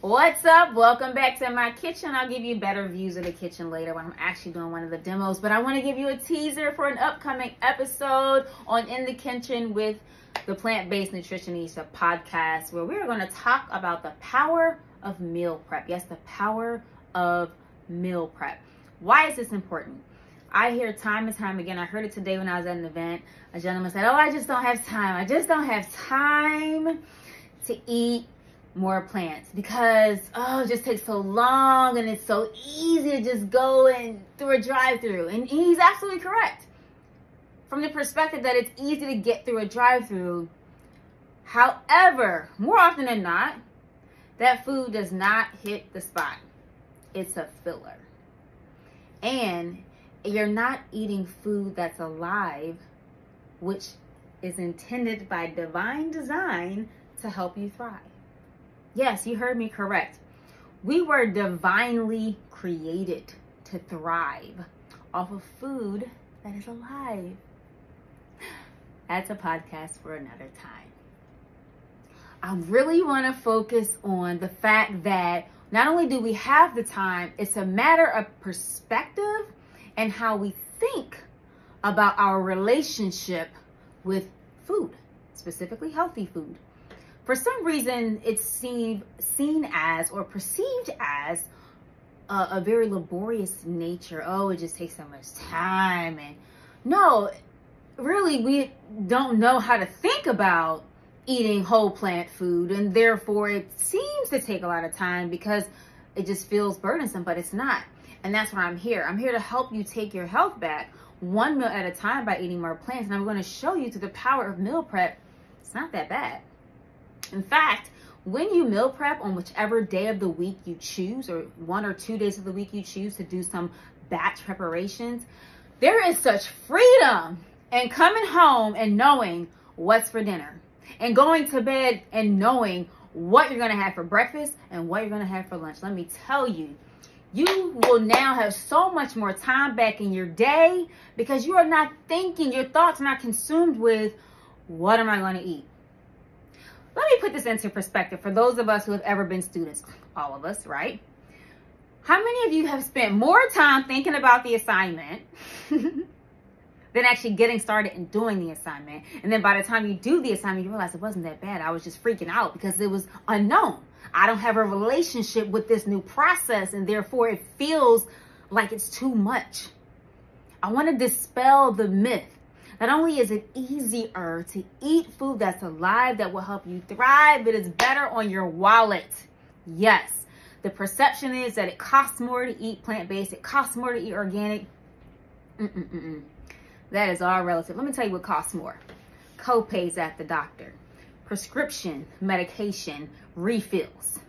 What's up? Welcome back to my kitchen. I'll give you better views of the kitchen later when I'm actually doing one of the demos, but I want to give you a teaser for an upcoming episode on In the Kitchen with the Plant-Based Nutritionista podcast, where we're going to talk about the power of meal prep. Yes, the power of meal prep. Why is this important? I hear time and time again, I heard it today when I was at an event, a gentleman said, I just don't have time. I just don't have time to eat more plants because it just takes so long and it's so easy to just go and through a drive-through. And he's absolutely correct from the perspective that it's easy to get through a drive-through. However, more often than not, that food does not hit the spot. It's a filler. And you're not eating food that's alive, which is intended by divine design to help you thrive. Yes, you heard me correct. We were divinely created to thrive off of food that is alive. That's a podcast for another time. I really want to focus on the fact that not only do we have the time, it's a matter of perspective and how we think about our relationship with food, specifically healthy food. For some reason, it's seen as or perceived as a very laborious nature. Oh, it just takes so much time. And no, really, we don't know how to think about eating whole plant food. And therefore, it seems to take a lot of time because it just feels burdensome, but it's not. And that's why I'm here. I'm here to help you take your health back one meal at a time by eating more plants. And I'm going to show you through the power of meal prep, it's not that bad. In fact, when you meal prep on whichever day of the week you choose, or 1 or 2 days of the week you choose to do some batch preparations, there is such freedom in coming home and knowing what's for dinner, and going to bed and knowing what you're going to have for breakfast and what you're going to have for lunch. Let me tell you, you will now have so much more time back in your day because you are not thinking, your thoughts are not consumed with, what am I going to eat? Let me put this into perspective for those of us who have ever been students, all of us, right? How many of you have spent more time thinking about the assignment than actually getting started and doing the assignment? And then by the time you do the assignment, you realize it wasn't that bad. I was just freaking out because it was unknown. I don't have a relationship with this new process, and therefore it feels like it's too much. I want to dispel the myth. Not only is it easier to eat food that's alive that will help you thrive, but it's better on your wallet. Yes, the perception is that it costs more to eat plant-based. It costs more to eat organic. That is all relative. Let me tell you what costs more. Co-pays at the doctor, prescription medication refills,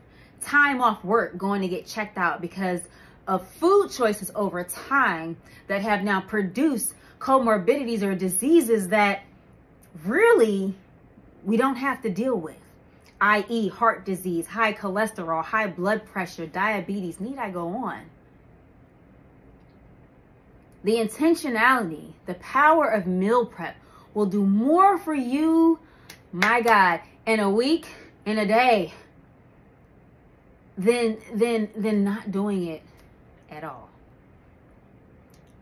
time off work going to get checked out because of food choices over time that have now produced comorbidities or diseases that really we don't have to deal with, i.e. heart disease, high cholesterol, high blood pressure, diabetes. Need I go on? The intentionality, the power of meal prep will do more for you, my God, in a week, in a day, than not doing it at all.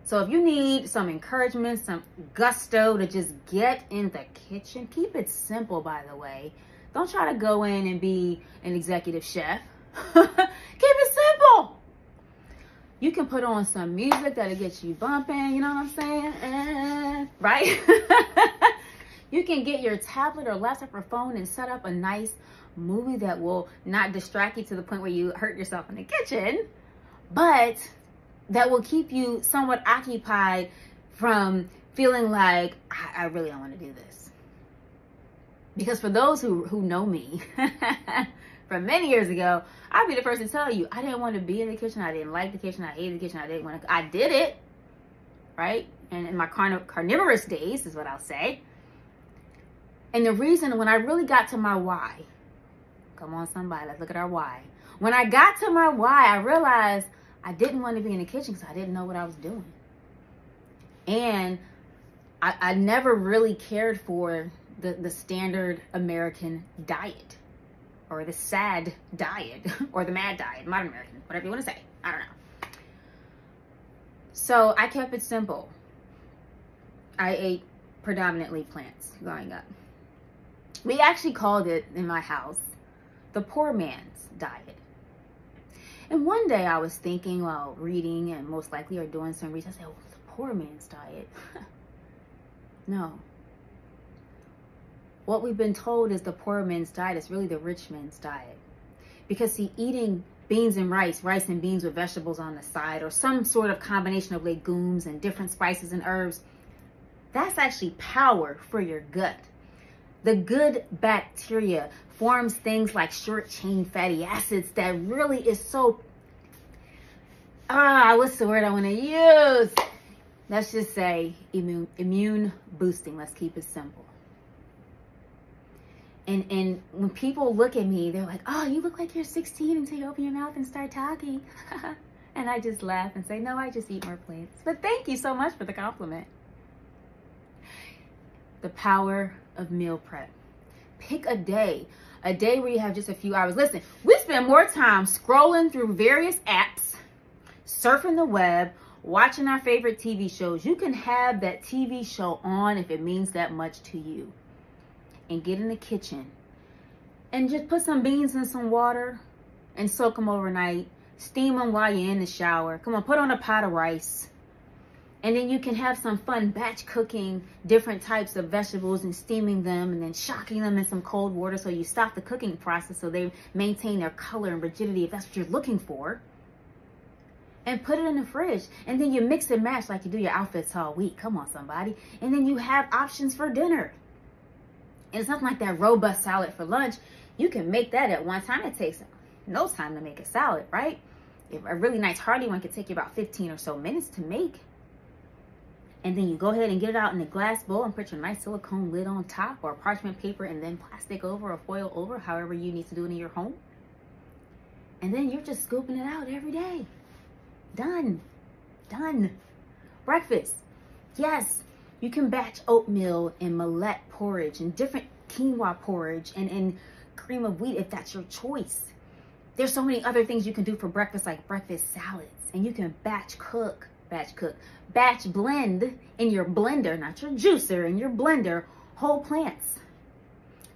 So if you need some encouragement, some gusto to just get in the kitchen, keep it simple, by the way. Don't try to go in and be an executive chef. Keep it simple. You can put on some music that'll get you bumping, you know what I'm saying? Right? You can get your tablet or laptop or phone and set up a nice movie that will not distract you to the point where you hurt yourself in the kitchen, but that will keep you somewhat occupied from feeling like, I really don't want to do this. Because for those who know me from many years ago, I'd be the first to tell you, I didn't want to be in the kitchen. I didn't like the kitchen. I hated the kitchen. I did it, right? And in my carnivorous days is what I'll say. And the reason, when I really got to my why, come on somebody, let's look at our why. When I got to my why, I realized I didn't want to be in the kitchen because I didn't know what I was doing. And I never really cared for the standard American diet. or the SAD diet, or the MAD diet, modern American, whatever you want to say. I don't know. So I kept it simple. I ate predominantly plants growing up. We actually called it in my house the poor man's diet. And one day I was thinking while reading and most likely or doing some research, I said, oh, the poor man's diet. No. What we've been told is the poor man's diet is really the rich man's diet. Because see, eating beans and rice and beans with vegetables on the side, or some sort of combination of legumes and different spices and herbs, that's actually power for your gut. The good bacteria forms things like short chain fatty acids that really is so, what's the word I want to use? Let's just say immune boosting. Let's keep it simple. And when people look at me, they're like, oh, you look like you're 16 until you open your mouth and start talking. And I just laugh and say, no, I just eat more plants. But thank you so much for the compliment. The power of meal prep. Pick a day where you have just a few hours. Listen, we spend more time scrolling through various apps, surfing the web, watching our favorite TV shows. You can have that TV show on if it means that much to you. And get in the kitchen and just put some beans in some water and soak them overnight. Steam them while you're in the shower. Come on, put on a pot of rice. And then you can have some fun batch cooking different types of vegetables and steaming them and then shocking them in some cold water so you stop the cooking process so they maintain their color and rigidity if that's what you're looking for. And put it in the fridge. And then you mix and match like you do your outfits all week. Come on, somebody. And then you have options for dinner. And it's nothing like that robust salad for lunch. You can make that at one time. It takes no time to make a salad, right? If a really nice hearty one could take you about 15 or so minutes to make. And then you go ahead and get it out in a glass bowl and put your nice silicone lid on top, or parchment paper and then plastic over or foil over, however you need to do it in your home. And then you're just scooping it out every day. Done. Done. Breakfast. Yes. You can batch oatmeal and millet porridge and different quinoa porridge and cream of wheat if that's your choice. There's so many other things you can do for breakfast, like breakfast salads. And you can batch blend in your blender, not your juicer, in your blender, whole plants.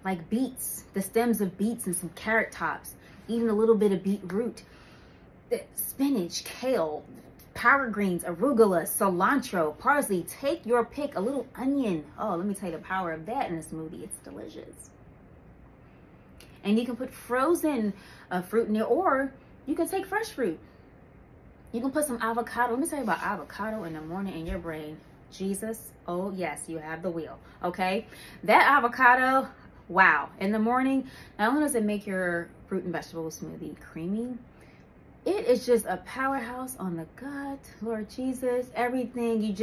Like beets, the stems of beets and some carrot tops, even a little bit of beetroot, spinach, kale, power greens, arugula, cilantro, parsley. Take your pick. A little onion. Oh, let me tell you the power of that in a smoothie. It's delicious. And you can put frozen fruit in there, or you can take fresh fruit. You can put some avocado. Let me tell you about avocado in the morning in your brain. Jesus. Oh, yes, you have the wheel. Okay. That avocado, wow. In the morning, not only does it make your fruit and vegetable smoothie creamy, it is just a powerhouse on the gut. Lord Jesus, everything,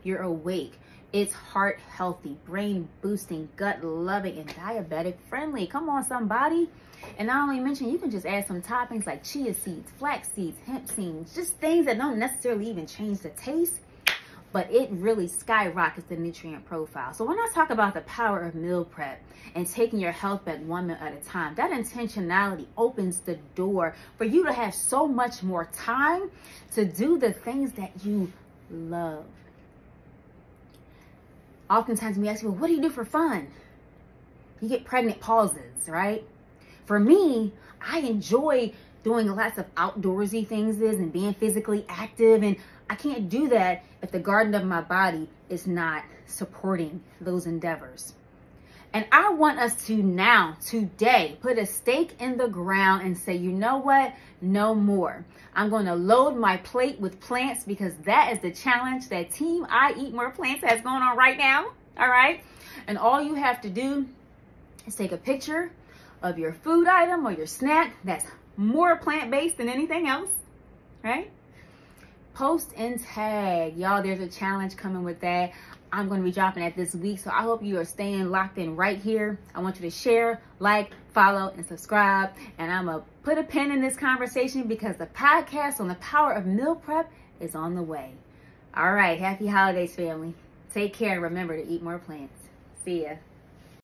you're awake. It's heart healthy, brain boosting, gut loving, and diabetic friendly. Come on, somebody. And not only mention, you can just add some toppings like chia seeds, flax seeds, hemp seeds, just things that don't necessarily even change the taste, but it really skyrockets the nutrient profile. So when I talk about the power of meal prep and taking your health back one meal at a time, that intentionality opens the door for you to have so much more time to do the things that you love. Oftentimes we ask people, what do you do for fun? You get pregnant pauses, right? For me, I enjoy doing lots of outdoorsy things and being physically active, and I can't do that if the garden of my body is not supporting those endeavors. And I want us to now, today, put a stake in the ground and say, you know what? No more. I'm going to load my plate with plants, because that is the challenge that Team I Eat More Plants has going on right now. All right. And all you have to do is take a picture of your food item or your snack that's more plant-based than anything else, right? Post and tag. Y'all, there's a challenge coming with that. I'm going to be dropping that this week, so I hope you are staying locked in right here. I want you to share, like, follow, and subscribe. And I'm going to put a pin in this conversation because the podcast on the power of meal prep is on the way. All right. Happy holidays, family. Take care and remember to eat more plants. See ya.